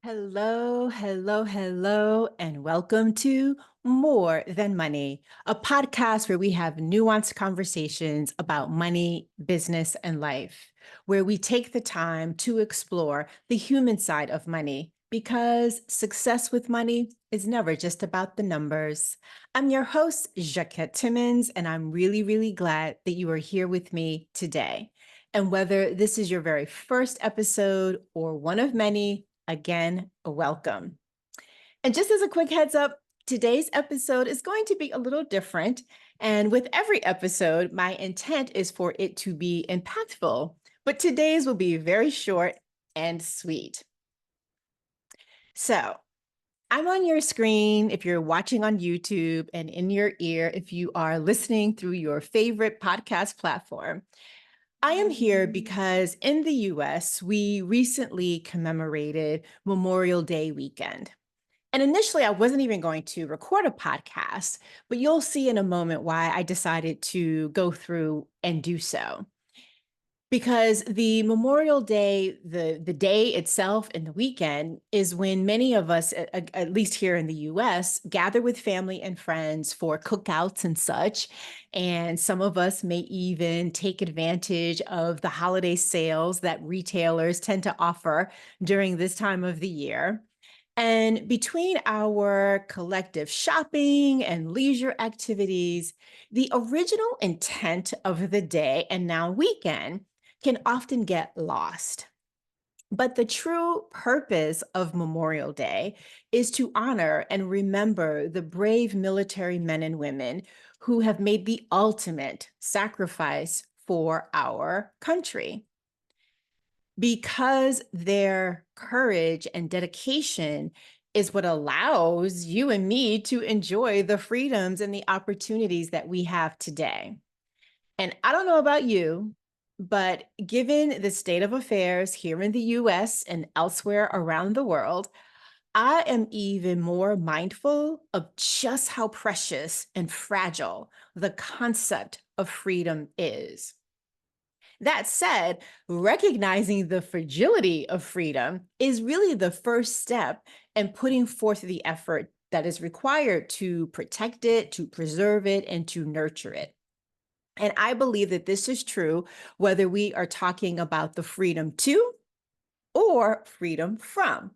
Hello, hello, hello, and welcome to More Than Money, a podcast where we have nuanced conversations about money, business, and life, where we take the time to explore the human side of money because success with money is never just about the numbers. I'm your host, Jacquette Timmons, and I'm really, really glad that you are here with me today. And whether this is your very first episode or one of many, again, welcome. And just as a quick heads up, today's episode is going to be a little different. And with every episode, my intent is for it to be impactful, but today's will be very short and sweet. So, I'm on your screen if you're watching on YouTube, and in your ear if you are listening through your favorite podcast platform. I am here because in the US, we recently commemorated Memorial Day weekend. And initially, I wasn't even going to record a podcast, but you'll see in a moment why I decided to go through and do so. Because the Memorial Day, the day itself and the weekend is when many of us, at least here in the US, gather with family and friends for cookouts and such. And some of us may even take advantage of the holiday sales that retailers tend to offer during this time of the year. And between our collective shopping and leisure activities, the original intent of the day and now weekend can often get lost. But the true purpose of Memorial Day is to honor and remember the brave military men and women who have made the ultimate sacrifice for our country. Because their courage and dedication is what allows you and me to enjoy the freedoms and the opportunities that we have today. And I don't know about you, but given the state of affairs here in the US and elsewhere around the world, I am even more mindful of just how precious and fragile the concept of freedom is. That said, recognizing the fragility of freedom is really the first step in putting forth the effort that is required to protect it, to preserve it, and to nurture it. And I believe that this is true whether we are talking about the freedom to or freedom from.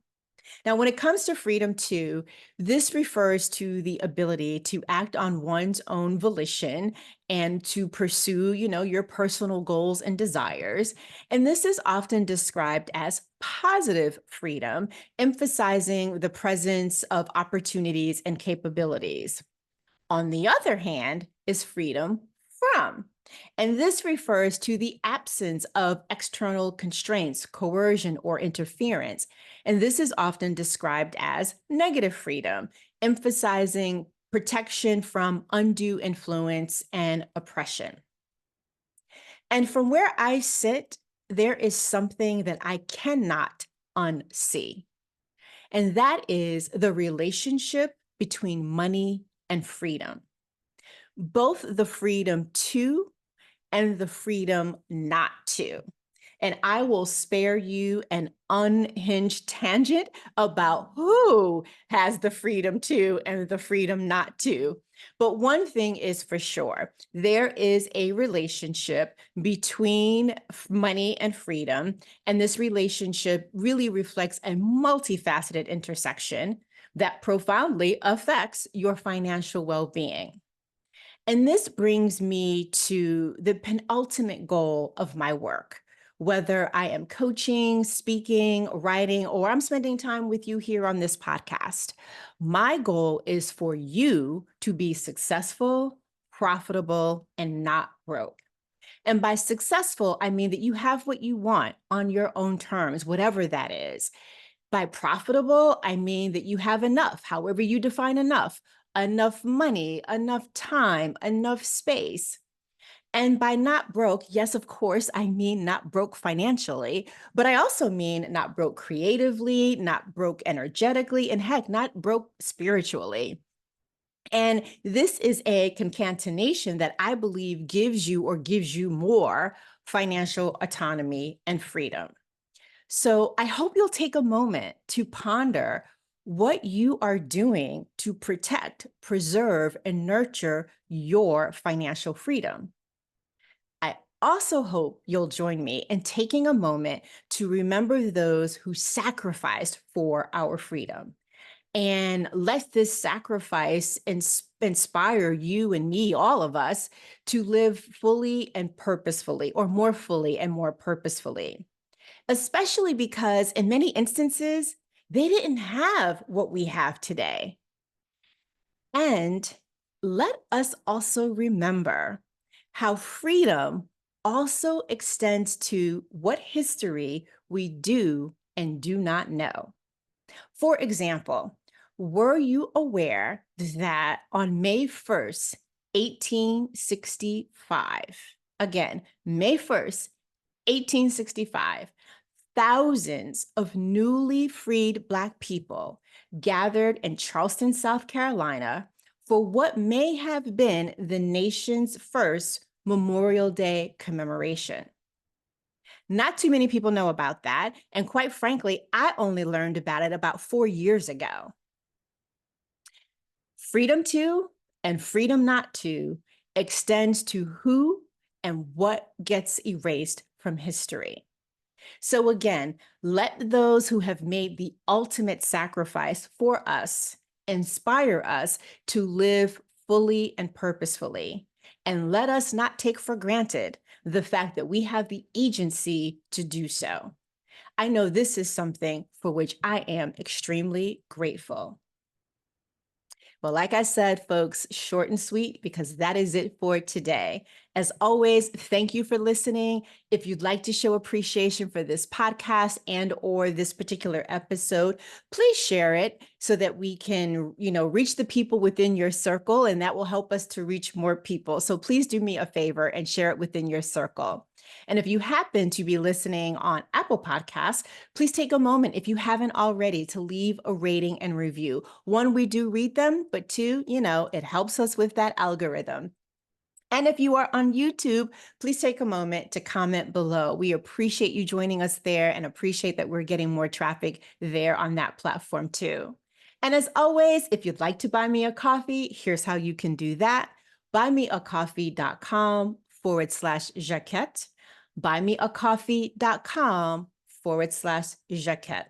Now, when it comes to freedom to, this refers to the ability to act on one's own volition and to pursue, your personal goals and desires. And this is often described as positive freedom, emphasizing the presence of opportunities and capabilities. On the other hand, is freedom from. And this refers to the absence of external constraints, coercion, or interference. And this is often described as negative freedom, emphasizing protection from undue influence and oppression. And from where I sit, there is something that I cannot unsee. And that is the relationship between money and freedom, both the freedom to and the freedom not to. And I will spare you an unhinged tangent about who has the freedom to and the freedom not to. But one thing is for sure, there is a relationship between money and freedom. And this relationship really reflects a multifaceted intersection that profoundly affects your financial well-being. And this brings me to the penultimate goal of my work. Whether I am coaching, speaking, writing, or I'm spending time with you here on this podcast, my goal is for you to be successful, profitable, and not broke. And by successful, I mean that you have what you want on your own terms, whatever that is. By profitable, I mean that you have enough, however you define enough money, enough time, enough space. And by not broke, yes, of course, I mean not broke financially, but I also mean not broke creatively, not broke energetically, and heck, not broke spiritually. And this is a concatenation that I believe gives you more financial autonomy and freedom. So I hope you'll take a moment to ponder what you are doing to protect, preserve, and nurture your financial freedom. I also hope you'll join me in taking a moment to remember those who sacrificed for our freedom. And let this sacrifice inspire you and me, all of us, to live fully and purposefully, or more fully and more purposefully, especially because in many instances, they didn't have what we have today. And let us also remember how freedom also extends to what history we do and do not know. For example, were you aware that on May 1st, 1865, again, May 1st, 1865, thousands of newly freed Black people gathered in Charleston, South Carolina for what may have been the nation's first Memorial Day commemoration? Not too many people know about that. And quite frankly, I only learned about it about 4 years ago. Freedom to and freedom not to extends to who and what gets erased from history. So again, let those who have made the ultimate sacrifice for us inspire us to live fully and purposefully. And let us not take for granted the fact that we have the agency to do so. I know this is something for which I am extremely grateful. Well, like I said, folks, short and sweet, because that is it for today. As always, thank you for listening. If you'd like to show appreciation for this podcast and or this particular episode, please share it so that we can, reach the people within your circle, and that will help us to reach more people. So please do me a favor and share it within your circle. And if you happen to be listening on Apple Podcasts, please take a moment, if you haven't already, to leave a rating and review. One, we do read them, but two, it helps us with that algorithm. And if you are on YouTube, please take a moment to comment below. We appreciate you joining us there and appreciate that we're getting more traffic there on that platform too. And as always, if you'd like to buy me a coffee, here's how you can do that. buymeacoffee.com/Jaquette. buymeacoffee.com/Jaquette.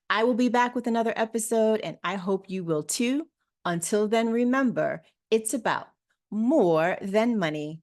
I will be back with another episode, and I hope you will too. Until then, remember, it's about more than money.